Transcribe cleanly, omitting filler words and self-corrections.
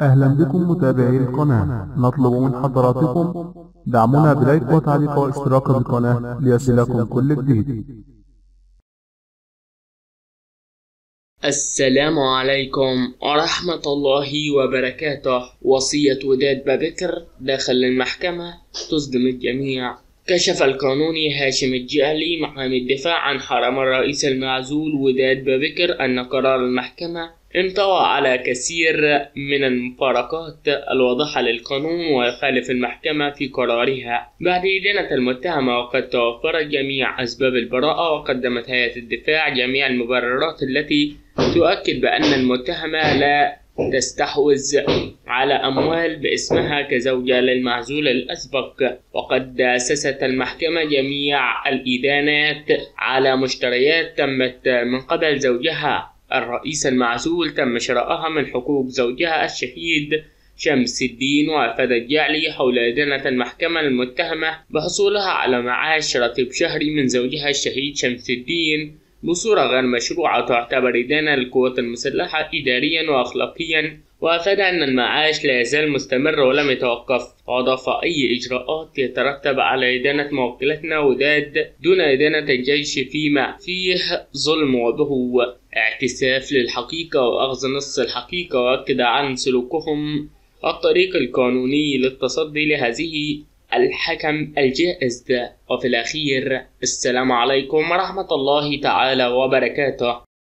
أهلا بكم متابعي القناة. نطلب من حضراتكم دعمنا بلايك وتعليق واشتراك بالقناة ليصلكم كل جديد. السلام عليكم ورحمة الله وبركاته. وصية وداد بابكر داخل المحكمة تصدم الجميع. كشف القانوني هاشم الجهلي محامي الدفاع عن حرم الرئيس المعزول وداد بابكر أن قرار المحكمة انطوى على كثير من المفارقات الواضحة للقانون، ويخالف المحكمة في قرارها بعد إدانة المتهمة، وقد توفرت جميع أسباب البراءة، وقدمت هيئة الدفاع جميع المبررات التي تؤكد بأن المتهمة لا تستحوذ على أموال باسمها كزوجة للمعزول الأسبق. وقد أسست المحكمة جميع الإدانات على مشتريات تمت من قبل زوجها الرئيس المعزول تم شرائها من حقوق زوجها الشهيد شمس الدين. وأفادت جعلي حول إدانة المحكمة المتهمة بحصولها على معاش راتب شهري من زوجها الشهيد شمس الدين بصورة غير مشروعة، تعتبر إدانة للقوات المسلحة إداريا وأخلاقيا. وأفاد أن المعاش لا يزال مستمر ولم يتوقف، وأضاف أي إجراءات يترتب على إدانة موكلتنا وداد دون إدانة الجيش فيما فيه ظلم وبه اعتساف للحقيقة وأخذ نص الحقيقة، وأكد عن سلوكهم الطريق القانوني للتصدي لهذه الحكم الجائز ده. وفي الأخير السلام عليكم ورحمة الله تعالى وبركاته.